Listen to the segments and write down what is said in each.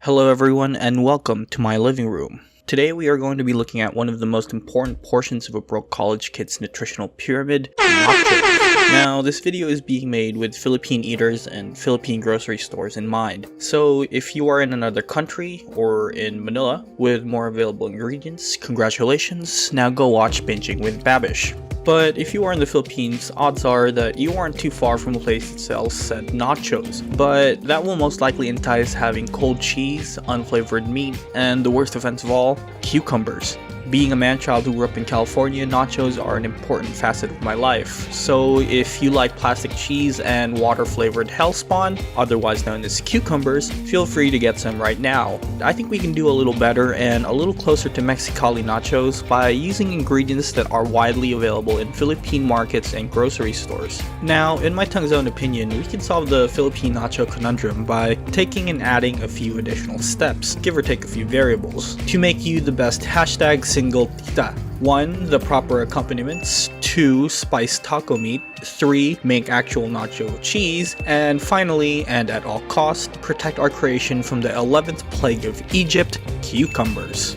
Hello everyone and welcome to my living room. Today we are going to be looking at one of the most important portions of a broke college kid's nutritional pyramid, nachos. Now this video is being made with Philippine eaters and Philippine grocery stores in mind. So if you are in another country or in Manila with more available ingredients, congratulations, now go watch Binging with Babish. But if you are in the Philippines, odds are that you aren't too far from a place that sells said nachos. But that will most likely entice having cold cheese, unflavored meat, and the worst offense of all, cucumbers. Being a man-child who grew up in California, nachos are an important facet of my life. So if you like plastic cheese and water-flavored hellspawn, otherwise known as cucumbers, feel free to get some right now. I think we can do a little better and a little closer to Mexicali nachos by using ingredients that are widely available in Philippine markets and grocery stores. Now, in my tongue's own opinion, we can solve the Philippine nacho conundrum by taking and adding a few additional steps, give or take a few variables, to make you the best hashtag single tita. 1. The proper accompaniments. 2. Spiced taco meat. 3. Make actual nacho cheese. And finally, and at all costs, protect our creation from the 11th plague of Egypt, cucumbers.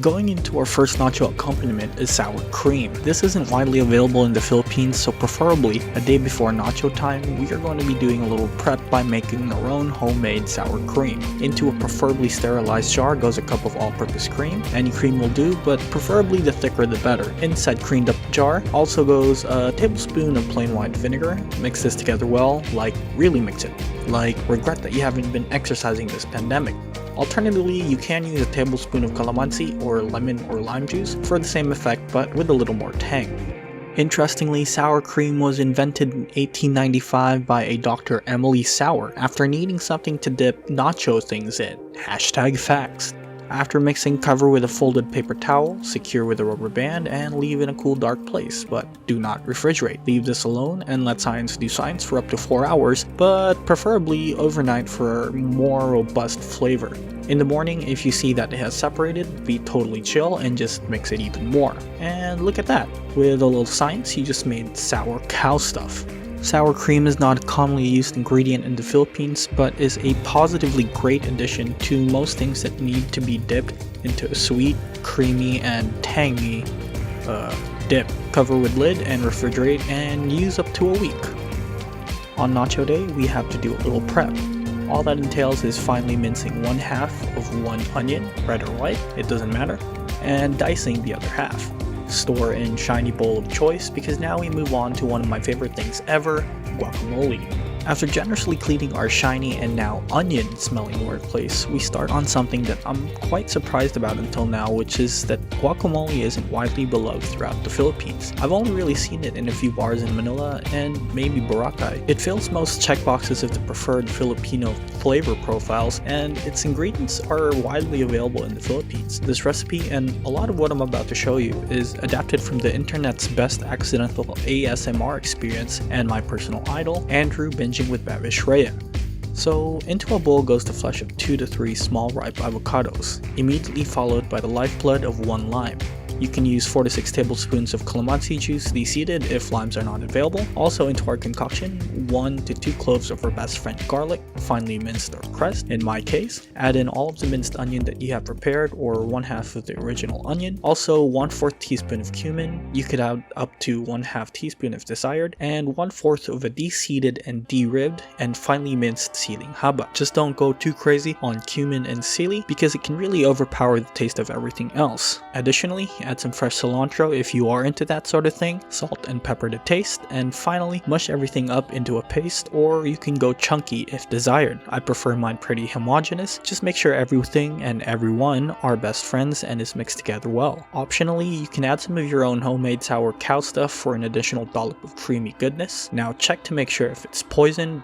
Going into our first nacho accompaniment is sour cream. This isn't widely available in the Philippines, so preferably a day before nacho time, we are going to be doing a little prep by making our own homemade sour cream. Into a preferably sterilized jar goes a cup of all-purpose cream. Any cream will do, but preferably the thicker the better. Inside creamed up jar also goes a tablespoon of plain white vinegar. Mix this together well, like really mix it. Like regret that you haven't been exercising this pandemic. Alternatively, you can use a tablespoon of Calamansi or lemon or lime juice for the same effect but with a little more tang. Interestingly, sour cream was invented in 1895 by a Dr. Emily Sauer after needing something to dip nacho things in. Hashtag facts. After mixing, cover with a folded paper towel, secure with a rubber band, and leave in a cool dark place, but do not refrigerate. Leave this alone and let science do science for up to 4 hours, but preferably overnight for more robust flavor. In the morning, if you see that it has separated, be totally chill and just mix it even more. And look at that, with a little science, you just made sour cow stuff. Sour cream is not a commonly used ingredient in the Philippines, but is a positively great addition to most things that need to be dipped into a sweet, creamy, and tangy dip. Cover with lid and refrigerate and use up to a week. On nacho day, we have to do a little prep. All that entails is finely mincing 1/2 of one onion, red or white, it doesn't matter, and dicing the other half. Store in shiny bowl of choice because now we move on to one of my favorite things ever, guacamole. After generously cleaning our shiny and now onion smelling workplace, we start on something that I'm quite surprised about until now, which is that guacamole isn't widely beloved throughout the Philippines. I've only really seen it in a few bars in Manila and maybe Boracay. It fills most checkboxes of the preferred Filipino flavor profiles, and its ingredients are widely available in the Philippines. This recipe and a lot of what I'm about to show you is adapted from the internet's best accidental ASMR experience and my personal idol, Andrew Binging with Babish Rhea. So into a bowl goes the flesh of 2 to 3 small ripe avocados, immediately followed by the lifeblood of 1 lime. You can use 4 to 6 tablespoons of Calamansi juice de-seeded if limes are not available. Also into our concoction, 1 to 2 cloves of our best friend garlic, finely minced or pressed in my case. Add in all of the minced onion that you have prepared or 1/2 of the original onion. Also 1/4 teaspoon of cumin, you could add up to 1/2 teaspoon if desired, and 1/4 of a de-seeded and de-ribbed and finely minced Siling Haba. Just don't go too crazy on cumin and sili because it can really overpower the taste of everything else. Additionally, add some fresh cilantro if you are into that sort of thing, salt and pepper to taste, and finally mush everything up into a paste, or you can go chunky if desired. I prefer mine pretty homogeneous. Just make sure everything and everyone are best friends and is mixed together well. Optionally, you can add some of your own homemade sour cow stuff for an additional dollop of creamy goodness. Now check to make sure if it's poisoned,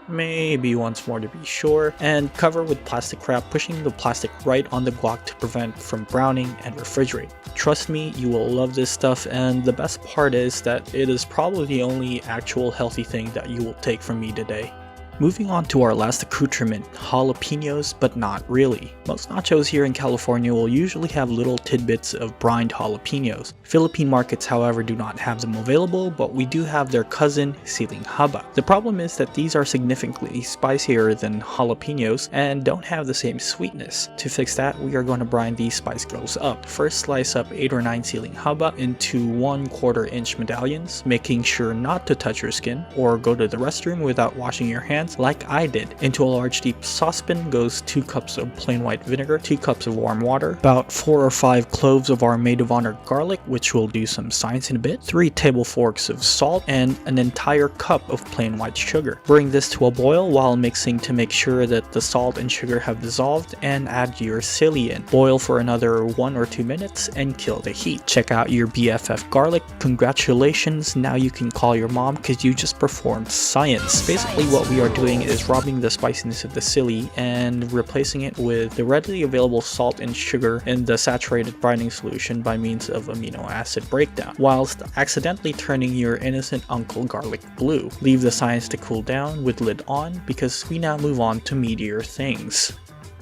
maybe once more to be sure, and cover with plastic wrap, pushing the plastic right on the guac to prevent from browning, and refrigerate. Trust me, you will love this stuff, and the best part is that it is probably the only actual healthy thing that you will take from me today. Moving on to our last accoutrement, jalapenos, but not really. Most nachos here in California will usually have little tidbits of brined jalapenos. Philippine markets, however, do not have them available, but we do have their cousin, Siling Haba. The problem is that these are significantly spicier than jalapenos and don't have the same sweetness. To fix that, we are going to brine these spice girls up. First, slice up 8 or 9 Siling Haba into 1/4 inch medallions, making sure not to touch your skin or go to the restroom without washing your hands like I did. Into a large deep saucepan goes 2 cups of plain white vinegar, 2 cups of warm water, about 4 or 5 cloves of our maid of honor garlic, which will do some science in a bit, 3 table forks of salt, and an entire cup of plain white sugar. Bring this to a boil while mixing to make sure that the salt and sugar have dissolved, and add your sili in. Boil for another 1 or 2 minutes and kill the heat. Check out your BFF garlic. Congratulations, now you can call your mom because you just performed science. Basically what we are doing is robbing the spiciness of the sili and replacing it with the readily available salt and sugar in the saturated brining solution by means of amino acid breakdown, whilst accidentally turning your innocent uncle garlic blue. Leave the science to cool down with lid on because we now move on to meatier things.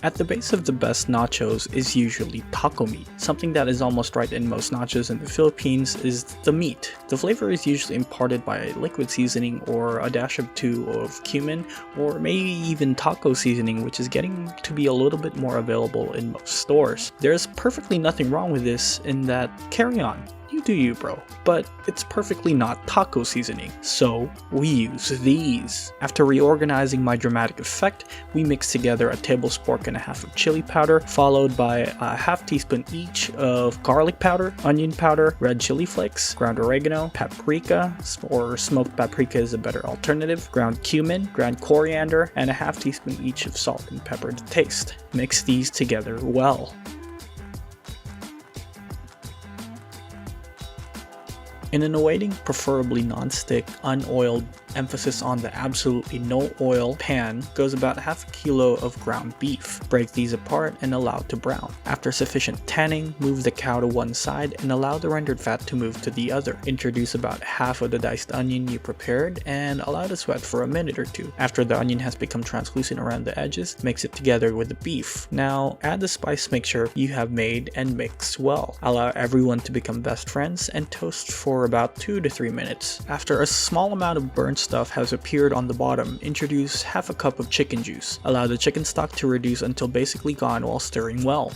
At the base of the best nachos is usually taco meat. Something that is almost right in most nachos in the Philippines is the meat. The flavor is usually imparted by liquid seasoning or a dash or two of cumin, or maybe even taco seasoning, which is getting to be a little bit more available in most stores. There's perfectly nothing wrong with this in that, carry on. You do you, bro. But it's perfectly not taco seasoning, so we use these. After reorganizing my dramatic effect, we mix together a tablespoon and a half of chili powder, followed by a half teaspoon each of garlic powder, onion powder, red chili flakes, ground oregano, paprika, or smoked paprika is a better alternative, ground cumin, ground coriander, and a half teaspoon each of salt and pepper to taste. Mix these together well. In an awaiting, preferably non-stick, unoiled, emphasis on the absolutely no oil pan goes about half a kilo of ground beef. Break these apart and allow to brown. After sufficient tanning, move the cow to one side and allow the rendered fat to move to the other. Introduce about half of the diced onion you prepared and allow to sweat for a minute or two. After the onion has become translucent around the edges, mix it together with the beef. Now add the spice mixture you have made and mix well. Allow everyone to become best friends and toast for about 2 to 3 minutes. After a small amount of burnt stuff has appeared on the bottom, introduce half a cup of chicken juice. Allow the chicken stock to reduce until basically gone while stirring well.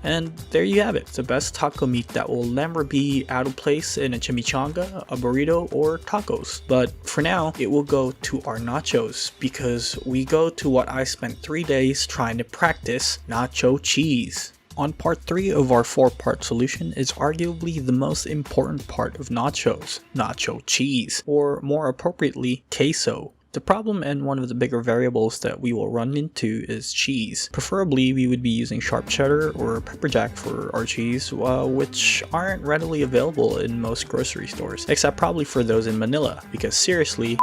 And there you have it, the best taco meat that will never be out of place in a chimichanga, a burrito, or tacos. But for now, it will go to our nachos because we go to what I spent 3 days trying to practice, nacho cheese. On part 3 of our 4-part solution is arguably the most important part of nachos, nacho cheese, or more appropriately, queso. The problem and one of the bigger variables that we will run into is cheese. Preferably, we would be using sharp cheddar or pepper jack for our cheese, which aren't readily available in most grocery stores, except probably for those in Manila, because seriously,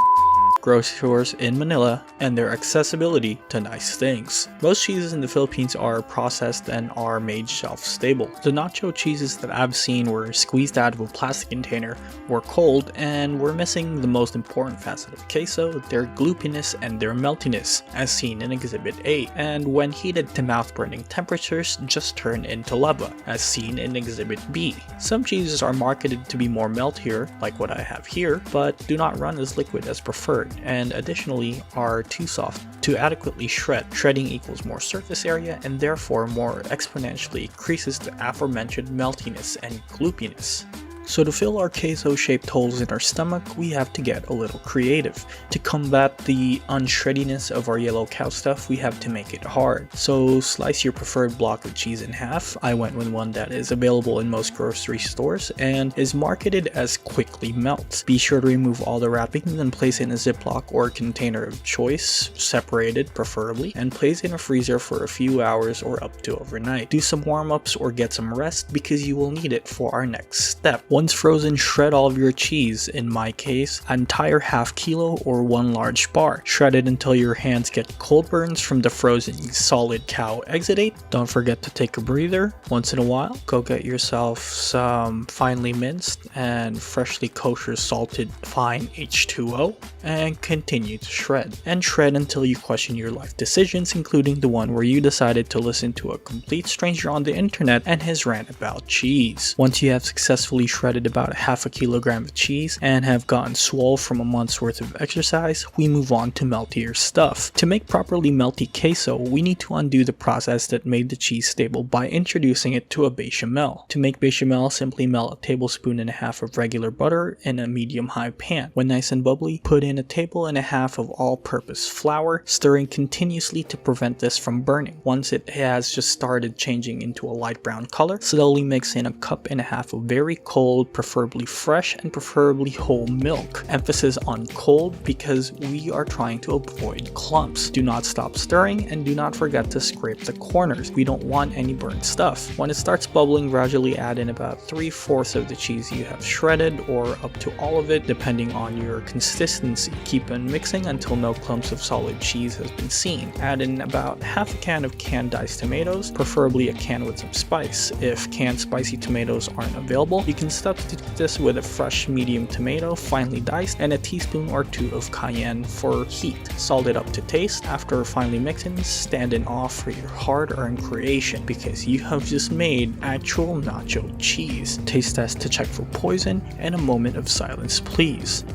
grocery stores in Manila and their accessibility to nice things. Most cheeses in the Philippines are processed and are made shelf stable. The nacho cheeses that I've seen were squeezed out of a plastic container, were cold, and were missing the most important facet of queso, their gloopiness and their meltiness, as seen in Exhibit A, and when heated to mouth-burning temperatures just turn into lava, as seen in Exhibit B. Some cheeses are marketed to be more meltier, like what I have here, but do not run as liquid as preferred, and additionally are too soft to adequately shred. Shredding equals more surface area and therefore more exponentially increases the aforementioned meltiness and gloopiness. So to fill our queso-shaped holes in our stomach, we have to get a little creative. To combat the unshreddiness of our yellow cow stuff, we have to make it hard. So slice your preferred block of cheese in half. I went with one that is available in most grocery stores and is marketed as quickly melts. Be sure to remove all the wrappings and place it in a Ziploc or container of choice, separated preferably, and place in a freezer for a few hours or up to overnight. Do some warm-ups or get some rest because you will need it for our next step. Once frozen, shred all of your cheese, in my case, an entire half kilo or 1 large bar. Shred it until your hands get cold burns from the frozen solid cow exudate. Don't forget to take a breather once in a while. Go get yourself some finely minced and freshly kosher salted fine H2O and continue to shred. And shred until you question your life decisions, including the one where you decided to listen to a complete stranger on the internet and his rant about cheese. Once you have successfully shredded about half a kilogram of cheese and have gotten swole from a month's worth of exercise, we move on to meltier stuff. To make properly melty queso, we need to undo the process that made the cheese stable by introducing it to a bechamel. To make bechamel, simply melt a tablespoon and a half of regular butter in a medium-high pan. When nice and bubbly, put in a table and a half of all-purpose flour, stirring continuously to prevent this from burning. Once it has just started changing into a light brown color, slowly mix in a cup and a half of very cold, preferably fresh and preferably whole milk. Emphasis on cold because we are trying to avoid clumps. Do not stop stirring and do not forget to scrape the corners. We don't want any burnt stuff. When it starts bubbling, gradually add in about 3/4 of the cheese you have shredded or up to all of it depending on your consistency. Keep on mixing until no clumps of solid cheese has been seen. Add in about half a can of canned diced tomatoes, preferably a can with some spice. If canned spicy tomatoes aren't available, you can substitute this with a fresh medium tomato, finely diced, and a teaspoon or 2 of cayenne for heat. Salt it up to taste. After finely mixing, stand in awe for your hard-earned creation because you have just made actual nacho cheese. Taste test to check for poison, and a moment of silence please.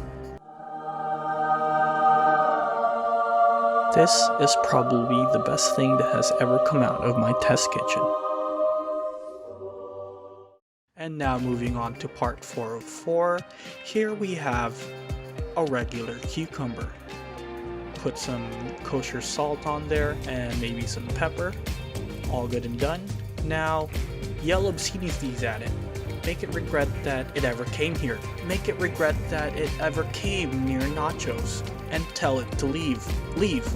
This is probably the best thing that has ever come out of my test kitchen. And now moving on to part 4 of 4, here we have a regular cucumber. Put some kosher salt on there and maybe some pepper. All good and done. Now, yell obscenities at it. Make it regret that it ever came here. Make it regret that it ever came near nachos. And tell it to leave. Leave.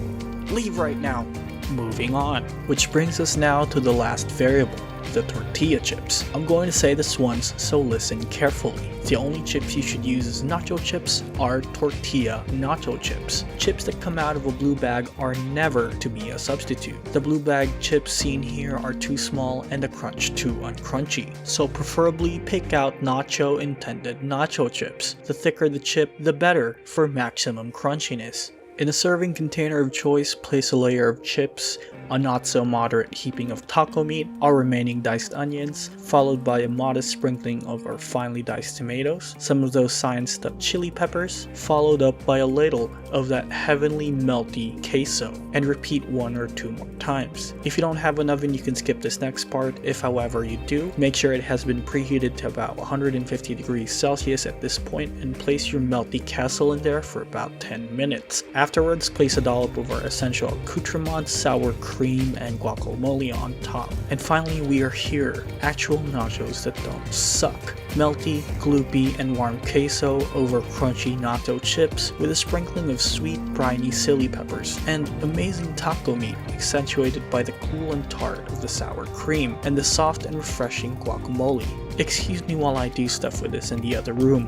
Leave right now. Moving on. Which brings us now to the last variable, the tortilla chips. I'm going to say this once, so listen carefully. The only chips you should use as nacho chips are tortilla nacho chips. Chips that come out of a blue bag are never to be a substitute. The blue bag chips seen here are too small and the crunch too uncrunchy. So preferably pick out nacho intended nacho chips. The thicker the chip, the better for maximum crunchiness. In a serving container of choice, place a layer of chips, a not so moderate heaping of taco meat, our remaining diced onions, followed by a modest sprinkling of our finely diced tomatoes, some of those science up chili peppers, followed up by a ladle of that heavenly melty queso, and repeat 1 or 2 more times. If you don't have an oven, you can skip this next part. If however you do, make sure it has been preheated to about 150 degrees Celsius at this point and place your melty castle in there for about 10 minutes. Afterwards, place a dollop of our essential accoutrements, sour cream, and guacamole on top. And finally, we are here. Actual nachos that don't suck. Melty, gloopy, and warm queso over crunchy natto chips with a sprinkling of sweet, briny chili peppers, and amazing taco meat accentuated by the cool and tart of the sour cream, and the soft and refreshing guacamole. Excuse me while I do stuff with this in the other room.